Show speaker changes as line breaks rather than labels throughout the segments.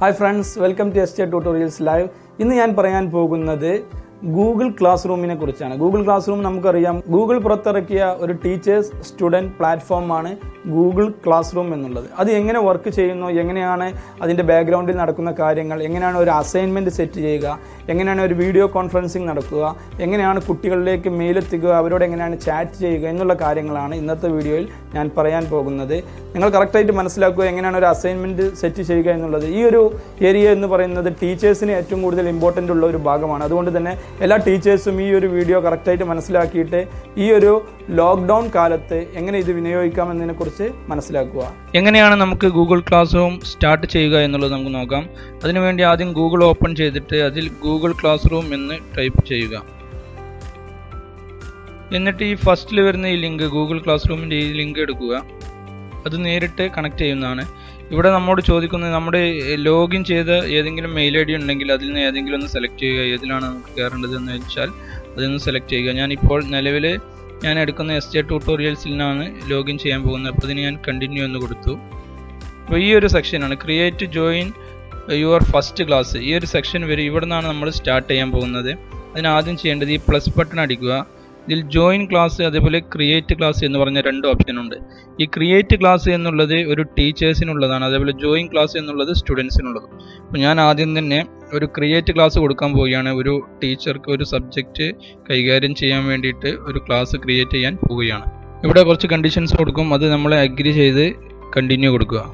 Hi friends, welcome to SJTutorialsLive. ഇന്ന് ഞാൻ പറയാൻ പോകുന്നത് ഗൂഗിൾ ക്ലാസ് റൂമിനെ കുറിച്ചാണ്. ഗൂഗിൾ ക്ലാസ് റൂം നമുക്കറിയാം, ഗൂഗിൾ പുറത്തിറക്കിയ ഒരു ടീച്ചേഴ്സ് സ്റ്റുഡൻറ് പ്ലാറ്റ്ഫോമാണ് ഗൂഗിൾ ക്ലാസ് റൂം എന്നുള്ളത്. അത് എങ്ങനെ വർക്ക് ചെയ്യുന്നു, എങ്ങനെയാണ് അതിൻ്റെ ബാക്ക്ഗ്രൗണ്ടിൽ നടക്കുന്ന കാര്യങ്ങൾ, എങ്ങനെയാണ് ഒരു അസൈൻമെൻറ്റ് സെറ്റ് ചെയ്യുക, എങ്ങനെയാണ് ഒരു വീഡിയോ കോൺഫറൻസിങ് നടക്കുക, എങ്ങനെയാണ് കുട്ടികളിലേക്ക് മെയിലെത്തിക്കുക, അവരോട് എങ്ങനെയാണ് ചാറ്റ് ചെയ്യുക എന്നുള്ള കാര്യങ്ങളാണ് ഇന്നത്തെ വീഡിയോയിൽ ഞാൻ പറയാൻ പോകുന്നത്. നിങ്ങൾ കറക്റ്റായിട്ട് മനസ്സിലാക്കുക എങ്ങനെയാണ് ഒരു അസൈൻമെൻറ്റ് സെറ്റ് ചെയ്യുക എന്നുള്ളത്. ഈ ഒരു ഏരിയ എന്ന് പറയുന്നത് ടീച്ചേഴ്സിന് ഏറ്റവും കൂടുതൽ ഇമ്പോർട്ടൻ്റ് ഉള്ള ഒരു ഭാഗമാണ്. അതുകൊണ്ട് തന്നെ എല്ലാ ടീച്ചേഴ്സും ഈ ഒരു വീഡിയോ കറക്റ്റായിട്ട് മനസ്സിലാക്കിയിട്ട് ഈ ഒരു ലോക്ക്ഡൗൺ കാലത്ത് എങ്ങനെ ഇത് വിനിയോഗിക്കാമെന്നതിനെക്കുറിച്ച് മനസ്സിലാക്കുക.
എങ്ങനെയാണ് നമുക്ക് ഗൂഗിൾ ക്ലാസ് റൂം സ്റ്റാർട്ട് ചെയ്യുക എന്നുള്ളത് നമുക്ക് നോക്കാം. അതിനുവേണ്ടി ആദ്യം ഗൂഗിൾ ഓപ്പൺ ചെയ്തിട്ട് അതിൽ ഗൂഗിൾ ക്ലാസ് റൂം എന്ന് ടൈപ്പ് ചെയ്യുക. എന്നിട്ട് ഈ ഫസ്റ്റിൽ വരുന്ന ഈ ലിങ്ക്, ഗൂഗിൾ ക്ലാസ് റൂമിൻ്റെ ഈ ലിങ്ക് എടുക്കുക. അത് നേരിട്ട് കണക്ട് ചെയ്യുന്നതാണ്. ഇവിടെ നമ്മോട് ചോദിക്കുന്നത് നമ്മുടെ ലോഗിൻ ചെയ്ത ഏതെങ്കിലും മെയിൽ ഐ ഡി ഉണ്ടെങ്കിൽ അതിൽ നിന്ന് ഏതെങ്കിലും ഒന്ന് സെലക്ട് ചെയ്യുക. ഏതിലാണ് നമുക്ക് കയറേണ്ടതെന്ന് വെച്ചാൽ അതിൽ നിന്ന് സെലക്ട് ചെയ്യുക. ഞാനിപ്പോൾ നിലവിൽ ഞാൻ എടുക്കുന്ന SJTutorialsലാണ് ലോഗിൻ ചെയ്യാൻ പോകുന്നത്. അപ്പോൾ അതിന് ഞാൻ കണ്ടിന്യൂ എന്ന് കൊടുത്തു. അപ്പോൾ ഈ ഒരു സെക്ഷനാണ് create join your first class. ഈ ഒരു സെക്ഷൻ വരെ ഇവിടെ നിന്നാണ് നമ്മൾ സ്റ്റാർട്ട് ചെയ്യാൻ പോകുന്നത്. അതിനാദ്യം ചെയ്യേണ്ടത് ഈ പ്ലസ് ബട്ടൺ അടിക്കുക. ഇതിൽ ജോയിൻ ക്ലാസ് അതേപോലെ ക്രിയേറ്റ് ക്ലാസ് എന്ന് പറഞ്ഞ രണ്ട് ഓപ്ഷൻ ഉണ്ട്. ഈ ക്രിയേറ്റ് ക്ലാസ് എന്നുള്ളത് ഒരു ടീച്ചേഴ്സിനുള്ളതാണ്, അതേപോലെ ജോയിൻ ക്ലാസ് എന്നുള്ളത് സ്റ്റുഡൻസിനുള്ളത്. അപ്പോൾ ഞാൻ ആദ്യം തന്നെ ഒരു ക്രിയേറ്റ് ക്ലാസ് കൊടുക്കാൻ പോവുകയാണ്. ഒരു ടീച്ചർക്ക് ഒരു സബ്ജക്റ്റ് കൈകാര്യം ചെയ്യാൻ വേണ്ടിയിട്ട് ഒരു ക്ലാസ് ക്രിയേറ്റ് ചെയ്യാൻ പോവുകയാണ്. ഇവിടെ കുറച്ച് കണ്ടീഷൻസ് കൊടുക്കും, അത് നമ്മൾ അഗ്രി ചെയ്ത് കണ്ടിന്യൂ കൊടുക്കുക.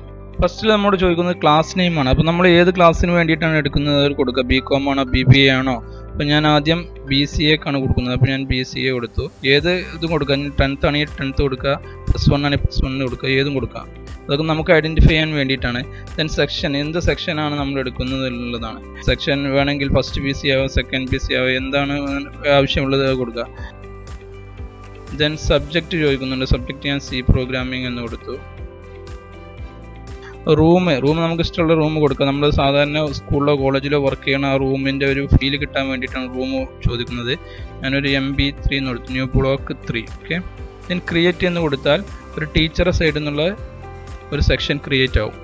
ഫസ്റ്റ് നമ്മോട് ചോദിക്കുന്നത് ക്ലാസ് നെയിമാണ്. അപ്പോൾ നമ്മൾ ഏത് ക്ലാസ്സിന് വേണ്ടിയിട്ടാണ് എടുക്കുന്നത് അത് കൊടുക്കുക. BCom ആണോ BBA ആണോ? അപ്പോൾ ഞാൻ ആദ്യം BCA ക്കാണ് കൊടുക്കുന്നത്. അപ്പോൾ ഞാൻ BCA കൊടുത്തു. ഏത് ഇതും കൊടുക്കുക. 10th ആണെങ്കിൽ 10th കൊടുക്കുക, +1 ആണെങ്കിൽ +1 കൊടുക്കുക, ഏതും കൊടുക്കുക. അതൊക്കെ നമുക്ക് ഐഡൻറ്റിഫൈ ചെയ്യാൻ വേണ്ടിയിട്ടാണ്. ദെൻ സെക്ഷൻ, എന്ത് സെക്ഷനാണ് നമ്മൾ എടുക്കുന്നത് എന്നുള്ളതാണ്. സെക്ഷൻ വേണമെങ്കിൽ ഫസ്റ്റ് BC ആവോ സെക്കൻഡ് BC ആവോ, എന്താണ് ആവശ്യമുള്ളത് അത് കൊടുക്കുക. ദെൻ സബ്ജക്റ്റ് ചോദിക്കുന്നുണ്ട്. സബ്ജക്റ്റ് ഞാൻ C പ്രോഗ്രാമിംഗ് എന്ന് കൊടുത്തു. റൂം നമുക്ക് ഇഷ്ടമുള്ള റൂം കൊടുക്കുക. നമ്മൾ സാധാരണ സ്കൂളിലോ കോളേജിലോ വർക്ക് ചെയ്യണ ആ റൂമിൻ്റെ ഒരു ഫീൽ കിട്ടാൻ വേണ്ടിയിട്ടാണ് റൂം ചോദിക്കുന്നത്. ഞാനൊരു MB3 എന്ന് കൊടുത്തു, new block 3. Okay, then create എന്ന് കൊടുത്താൽ ഒരു ടീച്ചറെ സൈഡിൽ നിന്നുള്ള ഒരു സെക്ഷൻ ക്രിയേറ്റ് ആവും.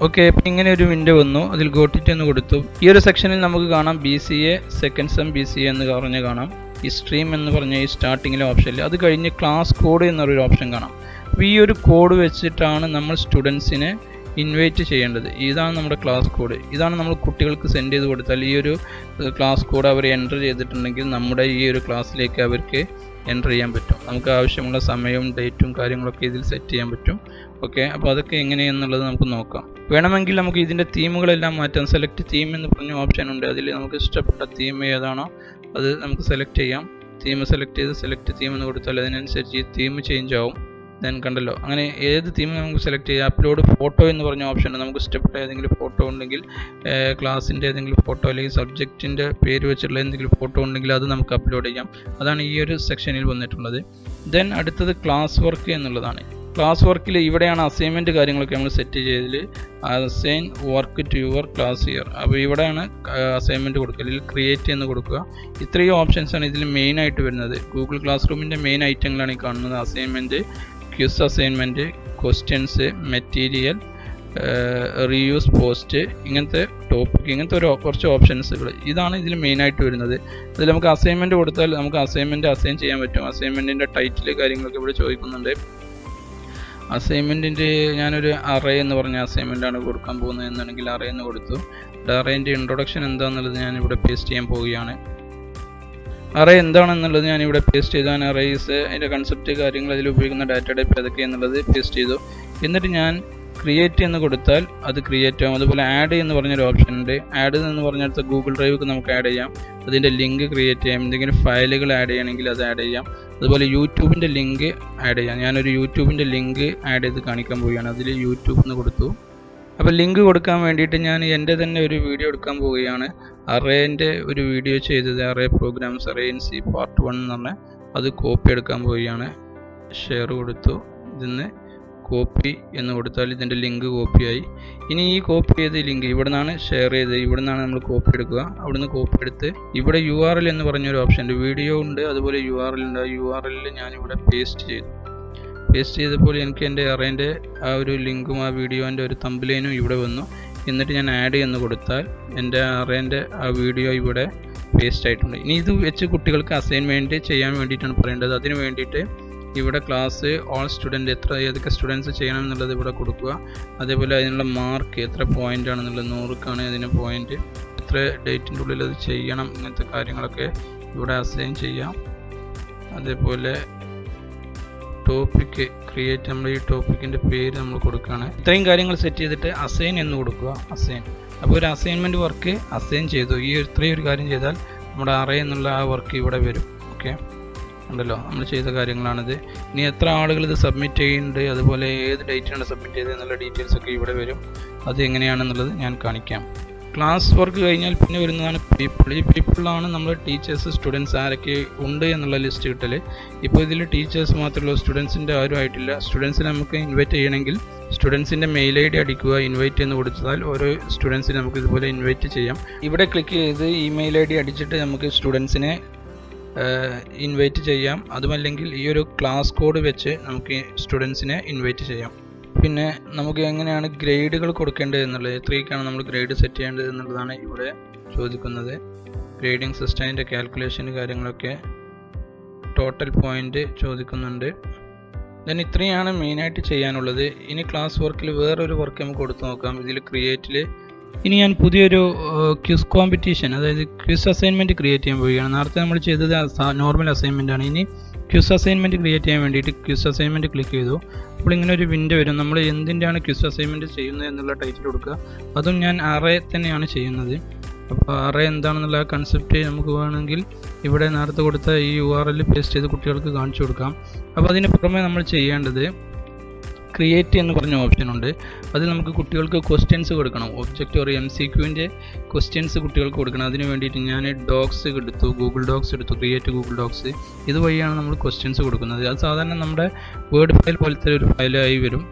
ഓക്കെ, ഇപ്പം ഇങ്ങനെ ഒരു വിൻഡോ വന്നു. അതിൽ ഗോട്ടിറ്റ് എന്ന് കൊടുത്തു. ഈ ഒരു സെക്ഷനിൽ നമുക്ക് കാണാം BCA സെക്കൻഡ് സെം BCA എന്ന് പറഞ്ഞ് കാണാം. ഈ സ്ട്രീം എന്ന് പറഞ്ഞ ഈ സ്റ്റാർട്ടിങ്ങിലെ ഓപ്ഷനിൽ അത് കഴിഞ്ഞ് ക്ലാസ് കോഡ് എന്നൊരു ഓപ്ഷൻ കാണാം. അപ്പോൾ ഈ ഒരു കോഡ് വെച്ചിട്ടാണ് നമ്മൾ സ്റ്റുഡൻസിനെ ഇൻവൈറ്റ് ചെയ്യേണ്ടത്. ഇതാണ് നമ്മുടെ ക്ലാസ് കോഡ്. ഇതാണ് നമ്മൾ കുട്ടികൾക്ക് സെൻഡ് ചെയ്ത് കൊടുത്താൽ ഈ ഒരു ക്ലാസ് കോഡ് അവർ എൻ്റർ ചെയ്തിട്ടുണ്ടെങ്കിൽ നമ്മുടെ ഈ ഒരു ക്ലാസ്സിലേക്ക് അവർക്ക് എൻ്റർ ചെയ്യാൻ പറ്റും. നമുക്ക് ആവശ്യമുള്ള സമയവും ഡേറ്റും കാര്യങ്ങളൊക്കെ ഇതിൽ സെറ്റ് ചെയ്യാൻ പറ്റും. ഓക്കെ, അപ്പോൾ അതൊക്കെ എങ്ങനെയെന്നുള്ളത് നമുക്ക് നോക്കാം. വേണമെങ്കിൽ നമുക്ക് ഇതിൻ്റെ തീമുകളെല്ലാം മാറ്റാം. സെലക്ട് തീം എന്ന് പറഞ്ഞ ഓപ്ഷൻ ഉണ്ട്. അതിൽ നമുക്ക് ഇഷ്ടപ്പെട്ട തീം ഏതാണോ അത് നമുക്ക് സെലക്ട് ചെയ്യാം. തീം സെലക്ട് ചെയ്ത് സെലക്ട് തീം എന്ന് കൊടുത്താൽ അതിനനുസരിച്ച് ഈ തീം ചേഞ്ച് ആവും. ദെൻ കണ്ടല്ലോ, അങ്ങനെ ഏത് തീം നമുക്ക് സെലക്ട് ചെയ്യാം. അപ്ലോഡ് ഫോട്ടോ എന്ന് പറഞ്ഞ ഓപ്ഷൻ ഉണ്ട്. നമുക്ക് ഇഷ്ടപ്പെട്ട ഏതെങ്കിലും ഫോട്ടോ ഉണ്ടെങ്കിൽ, ക്ലാസ്സിൻ്റെ ഏതെങ്കിലും ഫോട്ടോ അല്ലെങ്കിൽ സബ്ജക്റ്റിൻ്റെ പേര് വെച്ചിട്ടുള്ള എന്തെങ്കിലും ഫോട്ടോ ഉണ്ടെങ്കിൽ അത് നമുക്ക് അപ്ലോഡ് ചെയ്യാം. അതാണ് ഈ ഒരു സെക്ഷനിൽ വന്നിട്ടുള്ളത്. ദെൻ അടുത്തത് ക്ലാസ് വർക്ക് എന്നുള്ളതാണ്. ക്ലാസ് വർക്കിൽ ഇവിടെയാണ് അസൈൻമെൻറ്റ് കാര്യങ്ങളൊക്കെ നമ്മൾ സെറ്റ് ചെയ്തതിൽ assign work to your class year. അപ്പോൾ ഇവിടെയാണ് അസൈൻമെൻറ്റ് കൊടുക്കുക. ഇതിൽ ക്രിയേറ്റ് എന്ന് കൊടുക്കുക. ഇത്രയും ഓപ്ഷൻസാണ് ഇതിൽ മെയിനായിട്ട് വരുന്നത്. ഗൂഗിൾ ക്ലാസ് റൂമിൻ്റെ മെയിൻ ഐറ്റങ്ങളാണ് ഈ കാണുന്നത്. Assignment, quiz assignment, questions, material, reuse post, ഇങ്ങനത്തെ ടോപ്പിക്, ഇങ്ങനത്തെ കുറച്ച് ഓപ്ഷൻസുകൾ ഇതാണ് ഇതിൽ മെയിനായിട്ട് വരുന്നത്. ഇതിൽ നമുക്ക് അസൈൻമെൻറ്റ് കൊടുത്താൽ നമുക്ക് അസൈൻമെൻറ്റ് അസൈൻ ചെയ്യാൻ പറ്റും. അസൈൻമെൻറ്റിൻ്റെ ടൈറ്റിൽ കാര്യങ്ങളൊക്കെ ഇവിടെ ചോദിക്കുന്നുണ്ട്. അസൈൻമെൻറ്റിൻ്റെ ഞാനൊരു അറേ എന്ന് പറഞ്ഞ അസൈൻമെൻറ്റാണ് കൊടുക്കാൻ പോകുന്നത് എന്നാണെങ്കിൽ അറേ എന്ന് കൊടുത്തു. അറേൻ്റെ ഇൻട്രൊഡക്ഷൻ എന്താണെന്നുള്ളത് ഞാനിവിടെ പേസ്റ്റ് ചെയ്യാൻ പോവുകയാണ്. അറേ എന്താണെന്നുള്ളത് ഞാനിവിടെ പേസ്റ്റ് ചെയ്താണ്. അറേസ് അതിൻ്റെ കൺസെപ്റ്റ് കാര്യങ്ങൾ, അതിൽ ഉപയോഗിക്കുന്ന ഡാറ്റ ടൈപ്പ് ഏതൊക്കെ എന്നുള്ളത് പേസ്റ്റ് ചെയ്തു. എന്നിട്ട് ഞാൻ ക്രിയേറ്റ് എന്ന് കൊടുത്താൽ അത് ക്രിയേറ്റ് ആവും. അതുപോലെ ആഡ് എന്ന് പറഞ്ഞൊരു ഓപ്ഷൻ ഉണ്ട്. ആഡ് എന്ന് പറഞ്ഞിടത്ത് ഗൂഗിൾ ഡ്രൈവ്ക്ക് നമുക്ക് ആഡ് ചെയ്യാം. അതിൻ്റെ ലിങ്ക് ക്രിയേറ്റ് ചെയ്യാം. എന്തെങ്കിലും ഫയലുകൾ ആഡ് ചെയ്യണമെങ്കിൽ അത് ആഡ് ചെയ്യാം. അതുപോലെ യൂട്യൂബിൻ്റെ ലിങ്ക് ആഡ് ചെയ്യാം. ഞാനൊരു യൂട്യൂബിൻ്റെ ലിങ്ക് ആഡ് ചെയ്ത് കാണിക്കാൻ പോവുകയാണ്. അതിൽ യൂട്യൂബ് എന്ന് കൊടുത്തു. അപ്പോൾ ലിങ്ക് കൊടുക്കാൻ വേണ്ടിയിട്ട് ഞാൻ എൻ്റെ തന്നെ ഒരു വീഡിയോ എടുക്കാൻ പോവുകയാണ്. അറേൻ്റെ ഒരു വീഡിയോ ചെയ്തത്, array programs, array in C part 1 എന്ന് പറഞ്ഞാൽ അത് കോപ്പി എടുക്കാൻ പോവുകയാണ്. ഷെയർ കൊടുത്തു. ഇതിന്ന് കോപ്പി എന്ന് കൊടുത്താൽ ഇതിൻ്റെ ലിങ്ക് കോപ്പിയായി. ഇനി ഈ കോപ്പി ചെയ്ത ലിങ്ക് ഇവിടെ നിന്നാണ് ഷെയർ ചെയ്ത്, ഇവിടെ നിന്നാണ് നമ്മൾ കോപ്പി എടുക്കുക. അവിടുന്ന് കോപ്പി എടുത്ത് ഇവിടെ URL എന്ന് പറഞ്ഞൊരു ഓപ്ഷൻ ഉണ്ട്. വീഡിയോ ഉണ്ട്, അതുപോലെ URL ഉണ്ട്. URL ഞാനിവിടെ പേസ്റ്റ് ചെയ്തു. പേസ്റ്റ് ചെയ്തപ്പോൾ എനിക്ക് എൻ്റെ അറേൻ്റെ ആ ഒരു ലിങ്കും ആ വീഡിയോൻ്റെ ഒരു തംബ്നെയിലും ഇവിടെ വന്നു. എന്നിട്ട് ഞാൻ ആഡ് എന്ന് കൊടുത്താൽ എൻ്റെ അറേൻ്റെ ആ വീഡിയോ ഇവിടെ പേസ്റ്റ് ആയിട്ടുണ്ട്. ഇനി ഇത് വെച്ച് കുട്ടികൾക്ക് അസൈൻമെൻറ്റ് ചെയ്യാൻ വേണ്ടിയിട്ടാണ് പറയേണ്ടത്. അതിന് വേണ്ടിയിട്ട് ഇവിടെ ക്ലാസ് ഓൾ സ്റ്റുഡൻറ്റ് ഏതൊക്കെ സ്റ്റുഡൻസ് ചെയ്യണം എന്നുള്ളത് ഇവിടെ കൊടുക്കുക. അതേപോലെ അതിനുള്ള മാർക്ക് എത്ര പോയിൻ്റ് ആണെന്നുള്ളത്, 100ക്കാണ് അതിന് പോയിൻ്റ്, എത്ര ഡേറ്റിൻ്റെ ഉള്ളിൽ അത് ചെയ്യണം, ഇങ്ങനത്തെ കാര്യങ്ങളൊക്കെ ഇവിടെ അസൈൻ ചെയ്യാം. അതേപോലെ ടോപ്പിക്ക് ക്രിയേറ്റ്, നമ്മൾ ഈ ടോപ്പിക്കിൻ്റെ പേര് നമ്മൾ കൊടുക്കുകയാണ്. ഇത്രയും കാര്യങ്ങൾ സെറ്റ് ചെയ്തിട്ട് അസൈൻ എന്ന് കൊടുക്കുക. അസൈൻ, അപ്പോൾ ഒരു അസൈൻമെൻറ്റ് വർക്ക് അസൈൻ ചെയ്തു. ഇത്രയും ഒരു കാര്യം ചെയ്താൽ നമ്മുടെ അറേ എന്നുള്ള ആ വർക്ക് ഇവിടെ വരും. ഓക്കെ, ഉണ്ടല്ലോ, നമ്മൾ ചെയ്ത കാര്യങ്ങളാണിത്. ഇനി എത്ര ആളുകൾ ഇത് സബ്മിറ്റ് ചെയ്യുന്നുണ്ട്, അതുപോലെ ഏത് ഡേറ്റിനാണ് സബ്മിറ്റ് ചെയ്തത് എന്നുള്ള ഡീറ്റെയിൽസ് ഒക്കെ ഇവിടെ വരും. അത് എങ്ങനെയാണെന്നുള്ളത് ഞാൻ കാണിക്കാം. ക്ലാസ് വർക്ക് കഴിഞ്ഞാൽ പിന്നെ വരുന്നതാണ് പീപ്പിൾ. ഈ പീപ്പിളാണ് നമ്മൾ ടീച്ചേഴ്സ് സ്റ്റുഡൻസ് ആരൊക്കെ ഉണ്ട് എന്നുള്ള ലിസ്റ്റ് കിട്ടൽ. ഇപ്പോൾ ഇതിൽ ടീച്ചേഴ്സ് മാത്രമേ ഉള്ളൂ, സ്റ്റുഡൻസിൻ്റെ ആരും ആയിട്ടില്ല. സ്റ്റുഡൻസിനെ നമുക്ക് ഇൻവൈറ്റ് ചെയ്യണമെങ്കിൽ സ്റ്റുഡൻസിൻ്റെ മെയിൽ ID അടിക്കുക, ഇൻവൈറ്റ് എന്ന് കൊടുത്താൽ ഓരോ സ്റ്റുഡൻസിനെ നമുക്ക് ഇതുപോലെ ഇൻവൈറ്റ് ചെയ്യാം. ഇവിടെ ക്ലിക്ക് ചെയ്ത് ഇമെയിൽ ID അടിച്ചിട്ട് നമുക്ക് സ്റ്റുഡൻസിനെ ഇൻവൈറ്റ് ചെയ്യാം. അതുമല്ലെങ്കിൽ ഈ ഒരു ക്ലാസ് കോഡ് വെച്ച് നമുക്ക് സ്റ്റുഡൻസിനെ ഇൻവൈറ്റ് ചെയ്യാം. പിന്നെ നമുക്ക് എങ്ങനെയാണ് ഗ്രേഡുകൾ കൊടുക്കേണ്ടത് എന്നുള്ളത്, എത്രയ്ക്കാണ് നമ്മൾ ഗ്രേഡ് സെറ്റ് ചെയ്യേണ്ടത് എന്നുള്ളതാണ് ഇവിടെ ചോദിക്കുന്നത്. ഗ്രേഡിംഗ് സിസ്റ്റത്തിൻ്റെ കാൽക്കുലേഷൻ കാര്യങ്ങളൊക്കെ, ടോട്ടൽ പോയിൻ്റ് ചോദിക്കുന്നുണ്ട്. ദെൻ ഇത്രയാണ് മെയിനായിട്ട് ചെയ്യാനുള്ളത്. ഇനി ക്ലാസ് വർക്കിൽ വേറൊരു വർക്ക് നമുക്ക് കൊടുത്തു നോക്കാം. ഇതിൽ ക്രിയേറ്റിൽ ഇനി ഞാൻ പുതിയൊരു ക്വിസ് കോമ്പറ്റീഷൻ, അതായത് ക്വിസ് അസൈൻമെൻറ്റ് ക്രിയേറ്റ് ചെയ്യാൻ പോവുകയാണ്. നേരത്തെ നമ്മൾ ചെയ്തത് നോർമൽ അസൈൻമെൻ്റ് ആണ്. ഇനി ക്വിസ് അസൈൻമെൻറ്റ് ക്രിയേറ്റ് ചെയ്യാൻ വേണ്ടിയിട്ട് ക്വിസ് അസൈൻമെൻറ്റ് ക്ലിക്ക് ചെയ്തു. അപ്പോൾ ഇങ്ങനെ ഒരു വിൻഡോ വരും. നമ്മൾ എന്തിൻ്റെയാണ് ക്വിസ് അസൈൻമെൻറ്റ് ചെയ്യുന്നത് എന്നുള്ള ടൈറ്റിൽ കൊടുക്കുക. അതും ഞാൻ അറേ തന്നെയാണ് ചെയ്യുന്നത്. അപ്പോൾ അറേ എന്താണെന്നുള്ള കൺസെപ്റ്റ് നമുക്ക് വേണമെങ്കിൽ ഇവിടെ നേരത്തെ കൊടുത്ത ഈ URL പേസ്റ്റ് ചെയ്ത് കുട്ടികൾക്ക് കാണിച്ചു കൊടുക്കാം. അപ്പോൾ അതിന് പുറമെ നമ്മൾ ചെയ്യേണ്ടത് ക്രിയേറ്റ് എന്ന് പറഞ്ഞ ഓപ്ഷൻ ഉണ്ട്. അതിൽ നമുക്ക് കുട്ടികൾക്ക് ക്വസ്റ്റ്യൻസ് കൊടുക്കണം. ഒബ്ജക്റ്റ് ഒരു MCQൻ്റെ ക്വസ്റ്റ്യൻസ് കുട്ടികൾക്ക് കൊടുക്കണം. അതിന് വേണ്ടിയിട്ട് ഞാൻ ഡോക്സ് എടുത്തു, ഗൂഗിൾ ഡോക്സ് എടുത്തു, ക്രിയേറ്റ് ഗൂഗിൾ ഡോക്സ്. ഇതുവഴിയാണ് നമ്മൾ ക്വസ്റ്റ്യൻസ് കൊടുക്കുന്നത്. അത് സാധാരണ നമ്മുടെ വേർഡ് ഫയൽ പോലത്തെ ഒരു ഫയലായി വരും.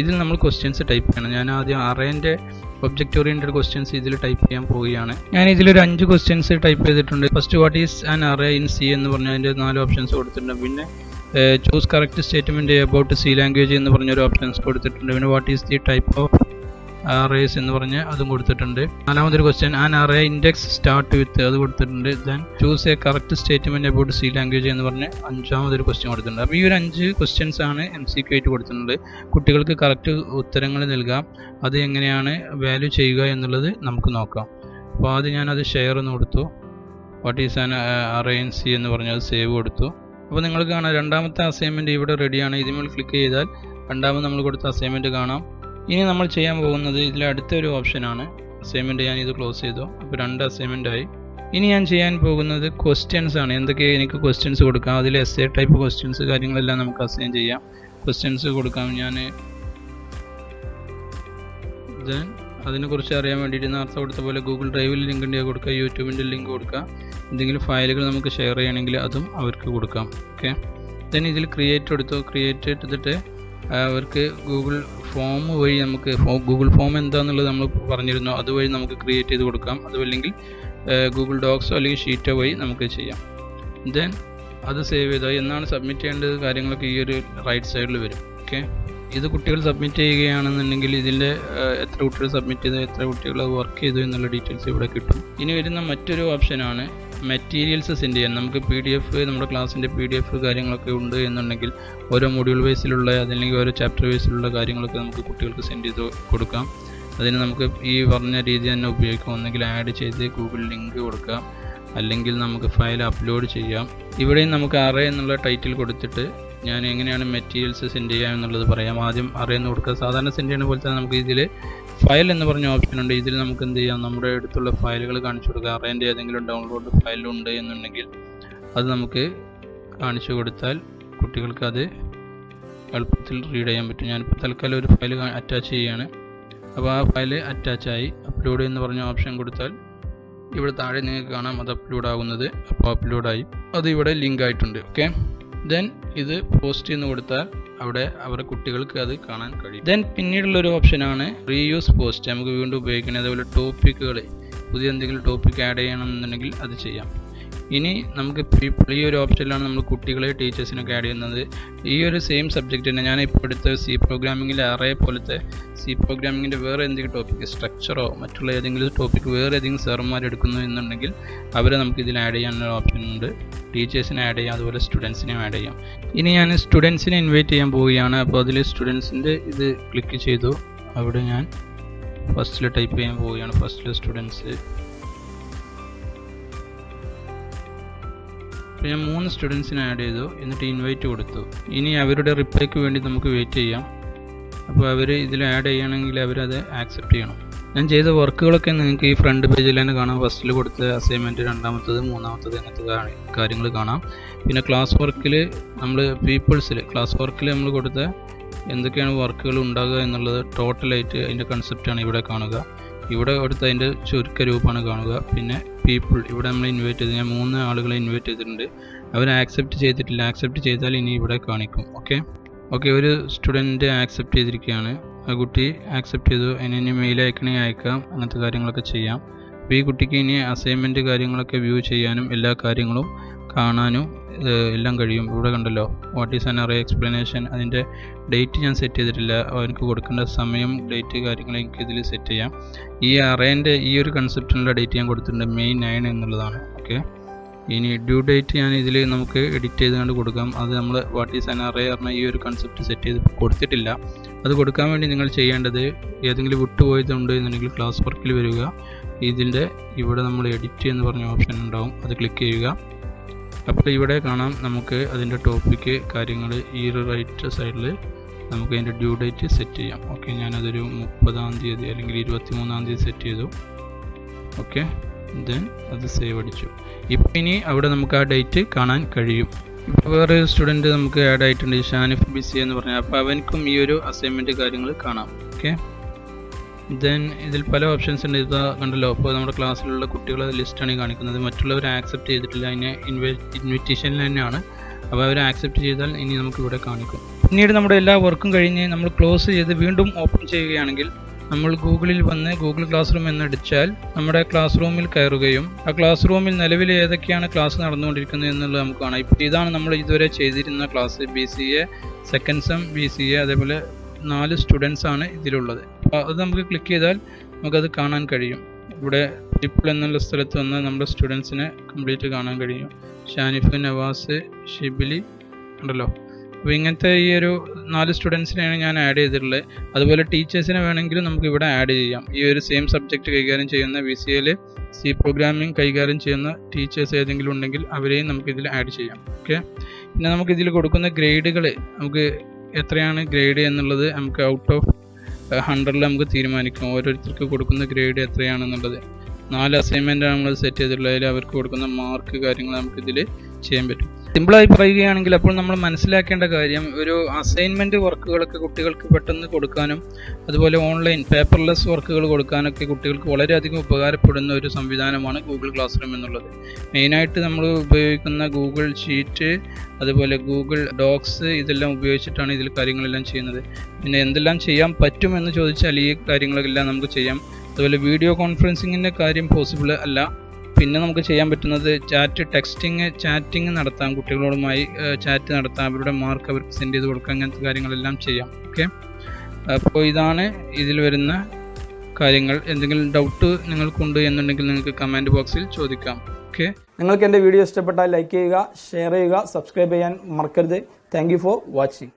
ഇതിൽ നമ്മൾ ക്വസ്റ്റ്യൻസ് ടൈപ്പ് ചെയ്യണം. ഞാൻ ആദ്യം അറേൻ്റെ ഒബ്ജക്റ്റ് ഓറിയൻറ്റഡ് ക്വസ്റ്റ്യൻസ് ഇതിൽ ടൈപ്പ് ചെയ്യാൻ പോവുകയാണ്. ഞാൻ ഇതിലൊരു 5 ക്വസ്റ്റ്യൻസ് ടൈപ്പ് ചെയ്തിട്ടുണ്ട്. First what is an array in C എന്ന് പറഞ്ഞ അതിൻ്റെ 4 ഓപ്ഷൻസ് കൊടുത്തിട്ടുണ്ട്. പിന്നെ choose correct statement about C language എന്ന് പറഞ്ഞൊരു ഓപ്ഷൻസ് കൊടുത്തിട്ടുണ്ട്. പിന്നെ what is the type of arrays എന്ന് പറഞ്ഞ് അതും കൊടുത്തിട്ടുണ്ട്. 4മതൊരു question an array index start with അത് കൊടുത്തിട്ടുണ്ട്. Then choose a correct statement about C language എന്ന് പറഞ്ഞ് 5മതൊരു ക്വസ്റ്റ്യൻ കൊടുത്തിട്ടുണ്ട്. അപ്പോൾ ഈ ഒരു 5 ക്വസ്റ്റ്യൻസ് ആണ് MCQ ആയിട്ട് കൊടുത്തിട്ടുണ്ട്. കുട്ടികൾക്ക് കറക്റ്റ് ഉത്തരങ്ങൾ നൽകാം. അത് എങ്ങനെയാണ് വാല്യൂ ചെയ്യുക എന്നുള്ളത് നമുക്ക് നോക്കാം. അപ്പോൾ ആദ്യം ഞാനത് ഷെയർ എന്ന് കൊടുത്തു. What is an array in C എന്ന് പറഞ്ഞ് അത് സേവ് കൊടുത്തു. അപ്പോൾ നിങ്ങൾക്ക് കാണാം രണ്ടാമത്തെ അസൈൻമെൻറ്റ് ഇവിടെ റെഡിയാണ്. ഇതിന്മേൽ ക്ലിക്ക് ചെയ്താൽ രണ്ടാമത് നമ്മൾ കൊടുത്ത അസൈൻമെൻറ്റ് കാണാം. ഇനി നമ്മൾ ചെയ്യാൻ പോകുന്നത് ഇതിലെ അടുത്തൊരു ഓപ്ഷനാണ് അസൈൻമെൻറ്റ്. ഞാൻ ഇത് ക്ലോസ് ചെയ്തു. അപ്പോൾ 2 അസൈൻമെൻ്റ് ആയി. ഇനി ഞാൻ ചെയ്യാൻ പോകുന്നത് ക്വസ്റ്റ്യൻസ് ആണ്. എന്തൊക്കെ എനിക്ക് ക്വസ്റ്റ്യൻസ് കൊടുക്കാം. അതിൽ essay ടൈപ്പ് ക്വസ്റ്റ്യൻസ് കാര്യങ്ങളെല്ലാം നമുക്ക് അസൈൻ ചെയ്യാം. ക്വസ്റ്റ്യൻസ് കൊടുക്കാം. ഞാൻ ദെൻ അതിനെക്കുറിച്ച് അറിയാൻ വേണ്ടിയിട്ട് നേരത്തെ കൊടുത്ത പോലെ ഗൂഗിൾ ഡ്രൈവിൽ ലിങ്ക് ഉണ്ടെങ്കിൽ കൊടുക്കുക, യൂട്യൂബിൻ്റെ ലിങ്ക് കൊടുക്കുക. എന്തെങ്കിലും ഫയലുകൾ നമുക്ക് ഷെയർ ചെയ്യണമെങ്കിൽ അതും അവർക്ക് കൊടുക്കാം. ഓക്കെ, ദെൻ ഇതിൽ ക്രിയേറ്റ് എടുത്തു. ക്രിയേറ്റ് എടുത്തിട്ട് അവർക്ക് ഗൂഗിൾ ഫോം വഴി നമുക്ക് ഗൂഗിൾ ഫോം എന്താണെന്നുള്ളത് നമ്മൾ പറഞ്ഞിരുന്നു. അതുവഴി നമുക്ക് ക്രിയേറ്റ് ചെയ്ത് കൊടുക്കാം. അതുമല്ലെങ്കിൽ ഗൂഗിൾ ഡോക്സോ അല്ലെങ്കിൽ ഷീറ്റോ വഴി നമുക്ക് ചെയ്യാം. ദെൻ അത് സേവ് ചെയ്താൽ എന്നാണ് സബ്മിറ്റ് ചെയ്യേണ്ടത് കാര്യങ്ങളൊക്കെ ഈ ഒരു റൈറ്റ് സൈഡിൽ വരും. ഓക്കെ, ഇത് കുട്ടികൾ സബ്മിറ്റ് ചെയ്യുകയാണെന്നുണ്ടെങ്കിൽ ഇതിൻ്റെ എത്ര കുട്ടികൾ സബ്മിറ്റ് ചെയ്തു, എത്ര കുട്ടികൾ വർക്ക് ചെയ്തു എന്നുള്ള ഡീറ്റെയിൽസ് ഇവിടെ കിട്ടും. ഇനി വരുന്ന മറ്റൊരു ഓപ്ഷനാണ് മെറ്റീരിയൽസ് സെൻഡ് ചെയ്യാൻ. നമുക്ക് PDF നമ്മുടെ ക്ലാസ്സിൻ്റെ PDF കാര്യങ്ങളൊക്കെ ഉണ്ട് എന്നുണ്ടെങ്കിൽ ഓരോ മൊഡ്യൂൾ ബേസിലുള്ള അതല്ലെങ്കിൽ ഓരോ ചാപ്റ്റർ ബേസിലുള്ള കാര്യങ്ങളൊക്കെ നമുക്ക് കുട്ടികൾക്ക് സെൻഡ് ചെയ്ത് കൊടുക്കാം. അതിന് നമുക്ക് ഈ പറഞ്ഞ രീതി തന്നെ ഉപയോഗിക്കാം. ഒന്നെങ്കിൽ ആഡ് ചെയ്ത് ഗൂഗിൾ ലിങ്ക് കൊടുക്കാം, അല്ലെങ്കിൽ നമുക്ക് ഫയൽ അപ്ലോഡ് ചെയ്യാം. ഇവിടെയും നമുക്ക് അറേ എന്നുള്ള ടൈറ്റിൽ കൊടുത്തിട്ട് ഞാൻ എങ്ങനെയാണ് മെറ്റീരിയൽസ് സെൻഡ് ചെയ്യാം എന്നുള്ളത് പറയാം. ആദ്യം അറേ എന്ന് കൊടുക്കുക. സാധാരണ സെൻഡ് ചെയ്യുന്ന പോലെ തന്നെ നമുക്ക് ഇതിൽ ഫയൽ എന്ന് പറഞ്ഞ ഓപ്ഷൻ ഉണ്ട്. ഇതിൽ നമുക്ക് എന്ത് ചെയ്യാം, നമ്മുടെ അടുത്തുള്ള ഫയലുകൾ കാണിച്ചു കൊടുക്കുക. അറേൻ്റെ ഏതെങ്കിലും ഡൗൺലോഡ് ഫയലുണ്ട് എന്നുണ്ടെങ്കിൽ അത് നമുക്ക് കാണിച്ചു കൊടുത്താൽ കുട്ടികൾക്ക് അത് എളുപ്പത്തിൽ റീഡ് ചെയ്യാൻ പറ്റും. ഞാനിപ്പോൾ തൽക്കാലം ഒരു ഫയൽ അറ്റാച്ച് ചെയ്യുകയാണ്. അപ്പോൾ ആ ഫയൽ അറ്റാച്ചായി. അപ്ലോഡ് എന്ന് പറഞ്ഞ ഓപ്ഷൻ കൊടുത്താൽ ഇവിടെ താഴെ നിങ്ങൾക്ക് കാണാം അത് അപ്ലോഡ് ആകുന്നത്. അപ്പോൾ അപ്ലോഡായി, അത് ഇവിടെ ലിങ്ക് ആയിട്ടുണ്ട്. ഓക്കെ, ദെൻ ഇത് പോസ്റ്റ് എന്ന് കൊടുത്താൽ അവിടെ അവരുടെ കുട്ടികൾക്ക് അത് കാണാൻ കഴിയും. ദെൻ പിന്നീടുള്ളൊരു ഓപ്ഷനാണ് റീയൂസ് പോസ്റ്റ്. നമുക്ക് വീണ്ടും ഉപയോഗിക്കണം. അതേപോലെ ടോപ്പിക്കുകൾ, പുതിയ എന്തെങ്കിലും ടോപ്പിക് ആഡ് ചെയ്യണമെന്നുണ്ടെങ്കിൽ അത് ചെയ്യാം. ഇനി നമുക്ക് പീപ്പിൾ ഈ ഒരു ഓപ്ഷനിലാണ് നമ്മൾ കുട്ടികളെ ടീച്ചേഴ്സിനൊക്കെ ആഡ് ചെയ്യുന്നത്. ഈ ഒരു സെയിം സബ്ജക്റ്റ് തന്നെ ഞാൻ ഇപ്പോൾ എടുത്ത സി പ്രോഗ്രാമിങ്ങിലെ അറേ പോലത്തെ സി പ്രോഗ്രാമിങ്ങിൻ്റെ വേറെ എന്തെങ്കിലും ടോപ്പിക് സ്ട്രക്ചറോ മറ്റുള്ള ഏതെങ്കിലും ടോപ്പിക് വേറെ ഏതെങ്കിലും സാറുമാർ എടുക്കുന്നു എന്നുണ്ടെങ്കിൽ അവരെ നമുക്ക് ഇതിൽ ആഡ് ചെയ്യാനുള്ള ഓപ്ഷൻ ഉണ്ട്. ടീച്ചേഴ്സിനെ ആഡ് ചെയ്യാം, അതുപോലെ സ്റ്റുഡൻസിനെ ആഡ് ചെയ്യാം. ഇനി ഞാൻ സ്റ്റുഡൻസിനെ ഇൻവൈറ്റ് ചെയ്യാൻ പോവുകയാണ്. അപ്പോൾ അതിൽ സ്റ്റുഡൻസിൻ്റെ ഇത് ക്ലിക്ക് ചെയ്തു. അവിടെ ഞാൻ ഫസ്റ്റിൽ ടൈപ്പ് ചെയ്യാൻ പോവുകയാണ്. ഫസ്റ്റിൽ സ്റ്റുഡൻസ്. അപ്പോൾ ഞാൻ 3 സ്റ്റുഡൻസിനെ ആഡ് ചെയ്തു. എന്നിട്ട് ഇൻവൈറ്റ് കൊടുത്തു. ഇനി അവരുടെ റിപ്ലൈക്ക് വേണ്ടി നമുക്ക് വെയിറ്റ് ചെയ്യാം. അപ്പോൾ അവർ ഇതിൽ ആഡ് ചെയ്യണമെങ്കിൽ അവരത് ആക്സെപ്റ്റ് ചെയ്യണം. ഞാൻ ചെയ്ത വർക്കുകളൊക്കെ നിങ്ങൾക്ക് ഈ ഫ്രണ്ട് പേജിൽ തന്നെ കാണാം. ഫസ്റ്റിൽ കൊടുത്ത അസൈൻമെൻറ്റ്, രണ്ടാമത്തത്, മൂന്നാമത്തത് അങ്ങനത്തെ കാര്യങ്ങൾ കാണാം. പിന്നെ ക്ലാസ് വർക്കിൽ നമ്മൾ ക്ലാസ് വർക്കിൽ നമ്മൾ കൊടുത്ത എന്തൊക്കെയാണ് വർക്കുകൾ ഉണ്ടാകുക എന്നുള്ളത് ടോട്ടലായിട്ട് അതിൻ്റെ കൺസെപ്റ്റാണ് ഇവിടെ കാണുക. ഇവിടെ കൊടുത്ത അതിൻ്റെ ചുരുക്ക രൂപമാണ് കാണുക. പിന്നെ പീപ്പിൾ ഇവിടെ നമ്മൾ ഇൻവൈറ്റ് ചെയ്ത്, ഞാൻ 3 ആളുകളെ ഇൻവൈറ്റ് ചെയ്തിട്ടുണ്ട്. അവർ ആക്സെപ്റ്റ് ചെയ്തിട്ടില്ല. ആക്സെപ്റ്റ് ചെയ്താൽ ഇനി ഇവിടെ കാണിക്കും. ഓക്കെ ഒരു സ്റ്റുഡൻറ്റ് ആക്സെപ്റ്റ് ചെയ്തിരിക്കുകയാണ്. ആ കുട്ടി ആക്സെപ്റ്റ് ചെയ്തു. ഇനി മെയിൽ അയക്കണമെങ്കിൽ അയക്കാം, അങ്ങനത്തെ കാര്യങ്ങളൊക്കെ ചെയ്യാം. അപ്പോൾ ഈ കുട്ടിക്ക് ഇനി അസൈൻമെൻറ്റ് കാര്യങ്ങളൊക്കെ വ്യൂ ചെയ്യാനും എല്ലാ കാര്യങ്ങളും കാണാനും എല്ലാം കഴിയും. ഇവിടെ കണ്ടല്ലോ, what is an array explanation. അതിൻ്റെ ഡേറ്റ് ഞാൻ സെറ്റ് ചെയ്തിട്ടില്ല. അവർക്ക് കൊടുക്കേണ്ട സമയം, ഡേറ്റ് കാര്യങ്ങൾ എനിക്ക് ഇതിൽ സെറ്റ് ചെയ്യാം. ഈ അറേൻ്റെ ഈ ഒരു കൺസെപ്റ്റിനുള്ള ഡേറ്റ് ഞാൻ കൊടുത്തിട്ടുണ്ട്, May 9 എന്നുള്ളതാണ്. ഇനി ഡ്യൂ ഡേറ്റ് ഞാൻ ഇതിൽ നമുക്ക് എഡിറ്റ് ചെയ്തുകൊണ്ട് കൊടുക്കാം. അത് നമ്മൾ വാട്ട് ഈസ് ആൻ അറേ പറഞ്ഞ ഈ ഒരു കൺസെപ്റ്റ് സെറ്റ് ചെയ്ത് കൊടുത്തിട്ടില്ല. അത് കൊടുക്കാൻ വേണ്ടി നിങ്ങൾ ചെയ്യേണ്ടത്, ഏതെങ്കിലും വിട്ടുപോയതുണ്ട് എന്നുണ്ടെങ്കിൽ ക്ലാസ് വർക്കിൽ വരിക. ഇതിൻ്റെ ഇവിടെ നമ്മൾ എഡിറ്റ് എന്ന് പറഞ്ഞ ഓപ്ഷൻ ഉണ്ടാവും, അത് ക്ലിക്ക് ചെയ്യുക. അപ്പോൾ ഇവിടെ കാണാം നമുക്ക് അതിൻ്റെ ടോപ്പിക്ക് കാര്യങ്ങൾ ഈ ഒരു റൈറ്റ് സൈഡിൽ നമുക്ക് അതിൻ്റെ ഡ്യൂ ഡേറ്റ് സെറ്റ് ചെയ്യാം. ഞാനതൊരു 30-ാം തീയതി അല്ലെങ്കിൽ 23-ാം തീയതി സെറ്റ് ചെയ്തു. ദെൻ അത് സേവ് അടിച്ചു. ഇപ്പോൾ ഇനി അവിടെ നമുക്ക് ആ ഡേറ്റ് കാണാൻ കഴിയും. ഇപ്പോൾ വേറെ സ്റ്റുഡൻറ്റ് നമുക്ക് ആഡ് ആയിട്ടുണ്ട്, ഷാനിഫ് ബിസി എന്ന് പറഞ്ഞാൽ. അപ്പോൾ അവനക്കും ഈ ഒരു അസൈൻമെൻറ്റ് കാര്യങ്ങൾ കാണാം. ദെൻ ഇതിൽ പല ഓപ്ഷൻസ് ഉണ്ട്. ഇത് കണ്ടല്ലോ, അപ്പോൾ നമ്മുടെ ക്ലാസ്സിലുള്ള കുട്ടികളെ ലിസ്റ്റാണ് കാണിക്കുന്നത്. മറ്റുള്ളവർ ആക്സെപ്റ്റ് ചെയ്തിട്ടില്ല, അതിനെ ഇൻവിറ്റേഷനിൽ തന്നെയാണ്. അപ്പോൾ അവർ ആക്സെപ്റ്റ് ചെയ്താൽ ഇനി നമുക്ക് ഇവിടെ കാണിക്കും. പിന്നീട് നമ്മുടെ എല്ലാ വർക്കും കഴിഞ്ഞ് നമ്മൾ ക്ലോസ് ചെയ്ത് വീണ്ടും ഓപ്പൺ ചെയ്യുകയാണെങ്കിൽ നമ്മൾ ഗൂഗിളിൽ വന്ന് ഗൂഗിൾ ക്ലാസ് റൂം എന്നടിച്ചാൽ നമ്മുടെ ക്ലാസ് റൂമിൽ കയറുകയും ആ ക്ലാസ് റൂമിൽ നിലവിൽ ഏതൊക്കെയാണ് ക്ലാസ് നടന്നുകൊണ്ടിരിക്കുന്നത് എന്നുള്ളത് നമുക്ക് കാണാം. ഇപ്പോൾ ഇതാണ് നമ്മൾ ഇതുവരെ ചെയ്തിരുന്ന class. BCA, second sem BCA, അതേപോലെ 4 സ്റ്റുഡൻസ് ആണ് ഇതിലുള്ളത്. അപ്പോൾ അത് നമുക്ക് ക്ലിക്ക് ചെയ്താൽ നമുക്കത് കാണാൻ കഴിയും. ഇവിടെ പീപ്പിൾ എന്നുള്ള സ്ഥലത്ത് വന്ന് നമ്മുടെ സ്റ്റുഡൻസിനെ കംപ്ലീറ്റ് കാണാൻ കഴിയും. ഷാനിഫ്, നവാസ്, ഷിബിലി ഉണ്ടല്ലോ. അപ്പോൾ ഇങ്ങനത്തെ ഈ ഒരു 4 സ്റ്റുഡൻസിനെയാണ് ഞാൻ ആഡ് ചെയ്തിട്ടുള്ളത്. അതുപോലെ ടീച്ചേഴ്സിനെ വേണമെങ്കിലും നമുക്ക് ഇവിടെ ആഡ് ചെയ്യാം. ഈ ഒരു സെയിം സബ്ജക്റ്റ് കൈകാര്യം ചെയ്യുന്ന BCAയിൽ C പ്രോഗ്രാമിംഗ് കൈകാര്യം ചെയ്യുന്ന ടീച്ചേഴ്സ് ഏതെങ്കിലും ഉണ്ടെങ്കിൽ അവരെയും നമുക്കിതിൽ ആഡ് ചെയ്യാം. പിന്നെ നമുക്കിതിൽ കൊടുക്കുന്ന ഗ്രേഡുകൾ നമുക്ക് എത്രയാണ് ഗ്രേഡ് എന്നുള്ളത് നമുക്ക് ഔട്ട് ഓഫ് 100 നമുക്ക് തീരുമാനിക്കാം. ഓരോരുത്തർക്ക് കൊടുക്കുന്ന ഗ്രേഡ് എത്രയാണെന്നുള്ളത്. 4 അസൈൻമെൻറ്റാണ് നമ്മൾ സെറ്റ് ചെയ്തിട്ടുള്ളത്. അതിൽ അവർക്ക് കൊടുക്കുന്ന മാർക്ക് കാര്യങ്ങൾ നമുക്കിതിൽ ചെയ്യാൻ പറ്റും. സിമ്പിളായി പറയുകയാണെങ്കിൽ അപ്പോൾ നമ്മൾ മനസ്സിലാക്കേണ്ട കാര്യം, ഒരു അസൈൻമെൻറ്റ് വർക്കുകളൊക്കെ കുട്ടികൾക്ക് പെട്ടെന്ന് കൊടുക്കാനും അതുപോലെ ഓൺലൈൻ പേപ്പർലെസ് വർക്കുകൾ കൊടുക്കാനൊക്കെ കുട്ടികൾക്ക് വളരെയധികം ഉപകാരപ്പെടുന്ന ഒരു സംവിധാനമാണ് ഗൂഗിൾ ക്ലാസ് റൂം എന്നുള്ളത്. മെയിനായിട്ട് നമ്മൾ ഉപയോഗിക്കുന്ന ഗൂഗിൾ ഷീറ്റ്, അതുപോലെ ഗൂഗിൾ ഡോക്സ്, ഇതെല്ലാം ഉപയോഗിച്ചിട്ടാണ് ഇതിൽ കാര്യങ്ങളെല്ലാം ചെയ്യുന്നത്. പിന്നെ എന്തെല്ലാം ചെയ്യാൻ പറ്റുമെന്ന് ചോദിച്ചാൽ ഈ കാര്യങ്ങളെല്ലാം നമുക്ക് ചെയ്യാം. അതുപോലെ വീഡിയോ കോൺഫറൻസിങ്ങിൻ്റെ കാര്യം പോസിബിൾ അല്ല. പിന്നെ നമുക്ക് ചെയ്യാൻ പറ്റുന്നത് ചാറ്റിംഗ് നടത്താം, കുട്ടികളോടുമായി ചാറ്റ് നടത്താം, അവരുടെ മാർക്ക് അവർക്ക് സെൻഡ് ചെയ്ത് കൊടുക്കാം, അങ്ങനത്തെ കാര്യങ്ങളെല്ലാം ചെയ്യാം. അപ്പോൾ ഇതാണ് ഇതിൽ വരുന്ന കാര്യങ്ങൾ. എന്തെങ്കിലും ഡൗട്ട് നിങ്ങൾക്കുണ്ട് എന്നുണ്ടെങ്കിൽ നിങ്ങൾക്ക് കമൻറ്റ് ബോക്സിൽ ചോദിക്കാം.
നിങ്ങൾക്ക് എൻ്റെ വീഡിയോ ഇഷ്ടപ്പെട്ടാൽ ലൈക്ക് ചെയ്യുക, ഷെയർ ചെയ്യുക, സബ്സ്ക്രൈബ് ചെയ്യാൻ മറക്കരുത്. Thank you for watching.